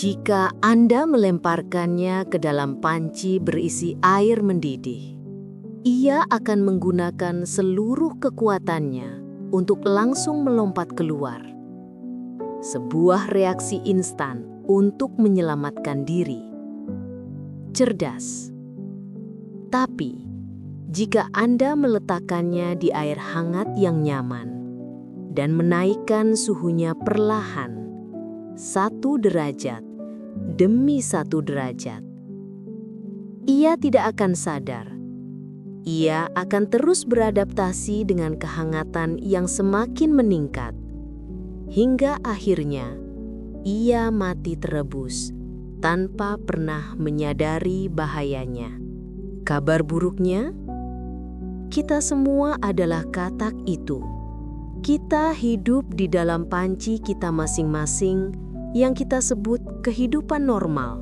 Jika Anda melemparkannya ke dalam panci berisi air mendidih, ia akan menggunakan seluruh kekuatannya untuk langsung melompat keluar. Sebuah reaksi instan untuk menyelamatkan diri. Cerdas. Tapi, jika Anda meletakkannya di air hangat yang nyaman dan menaikkan suhunya perlahan, 1 derajat demi 1 derajat, ia tidak akan sadar. Ia akan terus beradaptasi dengan kehangatan yang semakin meningkat, hingga akhirnya ia mati terebus tanpa pernah menyadari bahayanya. Kabar buruknya, kita semua adalah katak itu. Kita hidup di dalam panci kita masing-masing yang kita sebut kehidupan normal.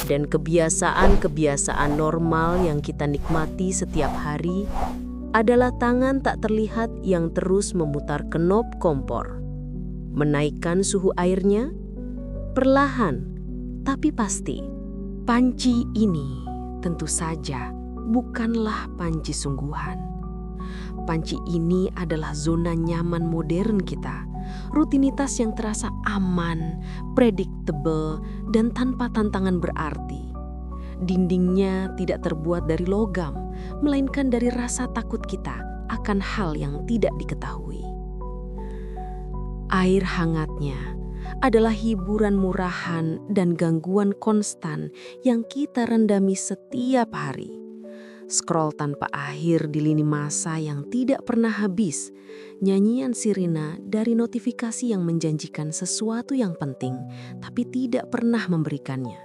Dan kebiasaan-kebiasaan normal yang kita nikmati setiap hari adalah tangan tak terlihat yang terus memutar knob kompor, menaikkan suhu airnya, perlahan tapi pasti. Panci ini tentu saja bukanlah panci sungguhan. Panci ini adalah zona nyaman modern kita, rutinitas yang terasa aman, predictable, dan tanpa tantangan berarti. Dindingnya tidak terbuat dari logam, melainkan dari rasa takut kita akan hal yang tidak diketahui. Air hangatnya adalah hiburan murahan dan gangguan konstan yang kita rendami setiap hari. Scroll tanpa akhir di lini masa yang tidak pernah habis, nyanyian sirina dari notifikasi yang menjanjikan sesuatu yang penting tapi tidak pernah memberikannya.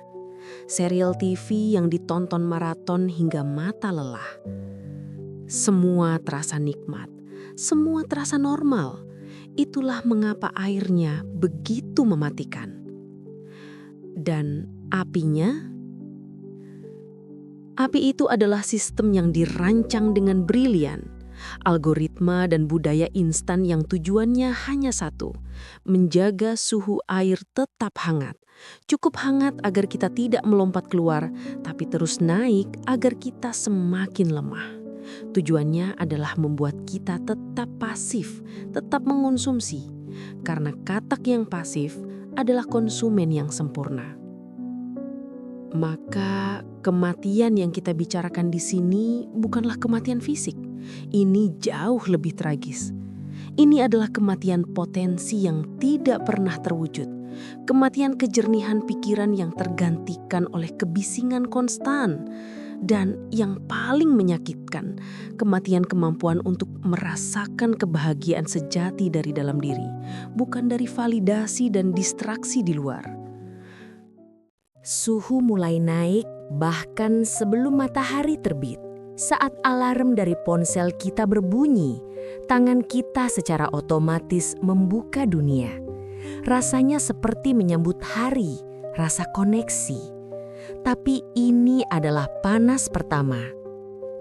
Serial TV yang ditonton maraton hingga mata lelah. Semua terasa nikmat, semua terasa normal. Itulah mengapa airnya begitu mematikan. Dan apinya? Api itu adalah sistem yang dirancang dengan brilian. Algoritma dan budaya instan yang tujuannya hanya satu, menjaga suhu air tetap hangat. Cukup hangat agar kita tidak melompat keluar, tapi terus naik agar kita semakin lemah. Tujuannya adalah membuat kita tetap pasif, tetap mengonsumsi. Karena katak yang pasif adalah konsumen yang sempurna. Maka kematian yang kita bicarakan di sini bukanlah kematian fisik. Ini jauh lebih tragis. Ini adalah kematian potensi yang tidak pernah terwujud. Kematian kejernihan pikiran yang tergantikan oleh kebisingan konstan. Dan yang paling menyakitkan, kematian kemampuan untuk merasakan kebahagiaan sejati dari dalam diri, bukan dari validasi dan distraksi di luar. Suhu mulai naik bahkan sebelum matahari terbit. Saat alarm dari ponsel kita berbunyi, tangan kita secara otomatis membuka dunia. Rasanya seperti menyambut hari, rasa koneksi. Tapi ini adalah panas pertama.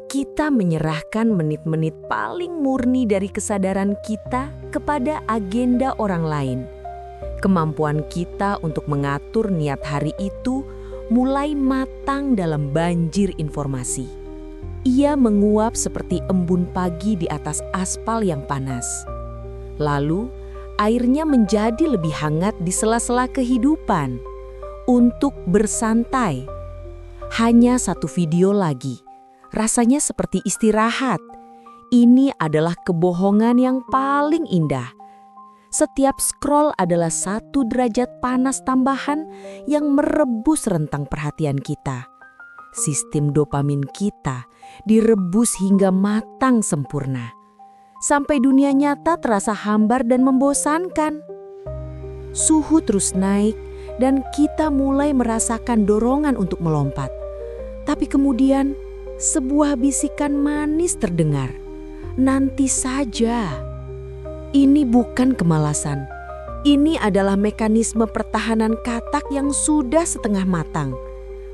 Kita menyerahkan menit-menit paling murni dari kesadaran kita kepada agenda orang lain. Kemampuan kita untuk mengatur niat hari itu mulai matang dalam banjir informasi. Ia menguap seperti embun pagi di atas aspal yang panas. Lalu, airnya menjadi lebih hangat di sela-sela kehidupan. Untuk bersantai. Hanya 1 video lagi. Rasanya seperti istirahat. Ini adalah kebohongan yang paling indah. Setiap scroll adalah 1 derajat panas tambahan yang merebus rentang perhatian kita. Sistem dopamin kita direbus hingga matang sempurna. Sampai dunia nyata terasa hambar dan membosankan. Suhu terus naik dan kita mulai merasakan dorongan untuk melompat. Tapi kemudian sebuah bisikan manis terdengar. Nanti saja. Ini bukan kemalasan. Ini adalah mekanisme pertahanan katak yang sudah setengah matang.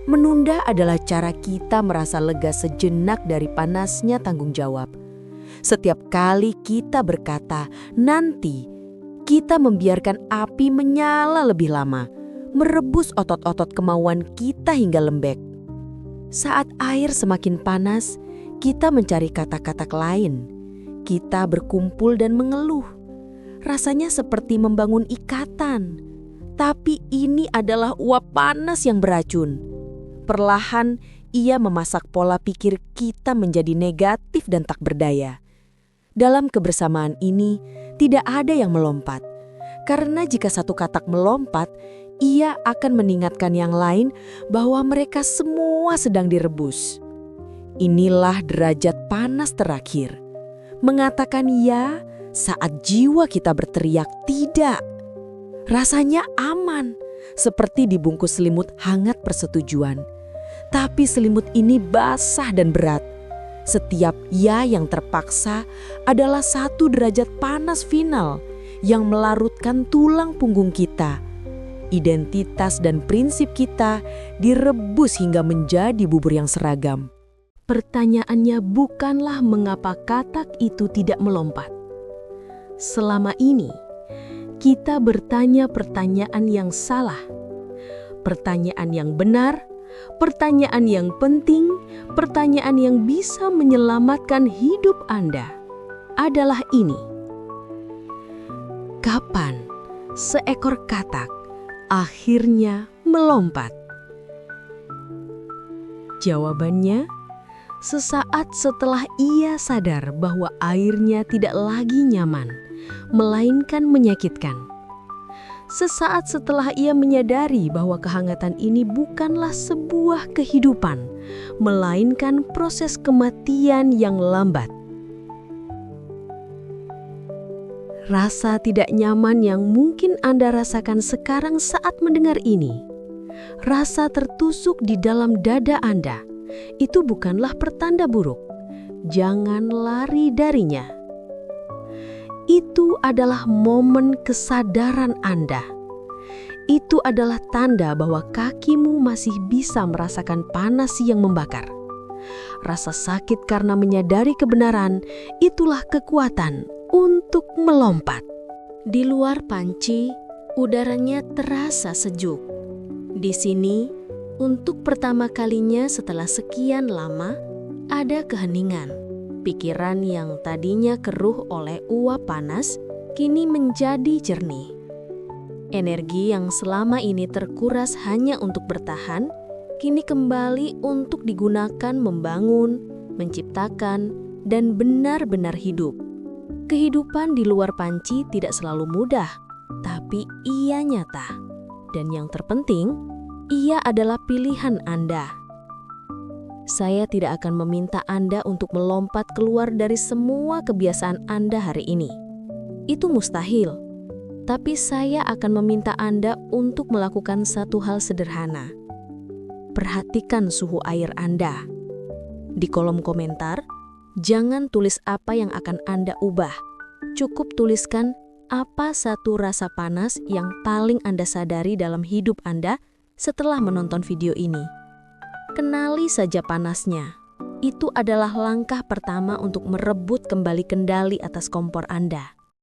Menunda adalah cara kita merasa lega sejenak dari panasnya tanggung jawab. Setiap kali kita berkata, nanti, kita membiarkan api menyala lebih lama, merebus otot-otot kemauan kita hingga lembek. Saat air semakin panas, kita mencari kata-kata lain. Kita berkumpul dan mengeluh. Rasanya seperti membangun ikatan. Tapi ini adalah uap panas yang beracun. Perlahan, ia memasak pola pikir kita menjadi negatif dan tak berdaya. Dalam kebersamaan ini, tidak ada yang melompat. Karena jika satu katak melompat, ia akan mengingatkan yang lain bahwa mereka semua sedang direbus. Inilah derajat panas terakhir. Mengatakan ya saat jiwa kita berteriak tidak. Rasanya aman, seperti dibungkus selimut hangat persetujuan. Tapi selimut ini basah dan berat. Setiap ya yang terpaksa adalah satu derajat panas final yang melarutkan tulang punggung kita. Identitas dan prinsip kita direbus hingga menjadi bubur yang seragam. Pertanyaannya bukanlah mengapa katak itu tidak melompat. Selama ini, kita bertanya pertanyaan yang salah, pertanyaan yang benar, pertanyaan yang penting, pertanyaan yang bisa menyelamatkan hidup Anda adalah ini. Kapan seekor katak akhirnya melompat? Jawabannya, sesaat setelah ia sadar bahwa airnya tidak lagi nyaman, melainkan menyakitkan. Sesaat setelah ia menyadari bahwa kehangatan ini bukanlah sebuah kehidupan, melainkan proses kematian yang lambat. Rasa tidak nyaman yang mungkin Anda rasakan sekarang saat mendengar ini, rasa tertusuk di dalam dada Anda, itu bukanlah pertanda buruk. Jangan lari darinya. Itu adalah momen kesadaran Anda. Itu adalah tanda bahwa kakimu masih bisa merasakan panas yang membakar. Rasa sakit karena menyadari kebenaran, itulah kekuatan untuk melompat. Di luar panci, udaranya terasa sejuk. Di sini, untuk pertama kalinya setelah sekian lama, ada keheningan. Pikiran yang tadinya keruh oleh uap panas, kini menjadi jernih. Energi yang selama ini terkuras hanya untuk bertahan, kini kembali untuk digunakan membangun, menciptakan, dan benar-benar hidup. Kehidupan di luar panci tidak selalu mudah, tapi ia nyata. Dan yang terpenting, ia adalah pilihan Anda. Saya tidak akan meminta Anda untuk melompat keluar dari semua kebiasaan Anda hari ini. Itu mustahil. Tapi saya akan meminta Anda untuk melakukan satu hal sederhana. Perhatikan suhu air Anda. Di kolom komentar, jangan tulis apa yang akan Anda ubah. Cukup tuliskan apa satu rasa panas yang paling Anda sadari dalam hidup Anda setelah menonton video ini. Kenali saja panasnya. Itu adalah langkah pertama untuk merebut kembali kendali atas kompor Anda.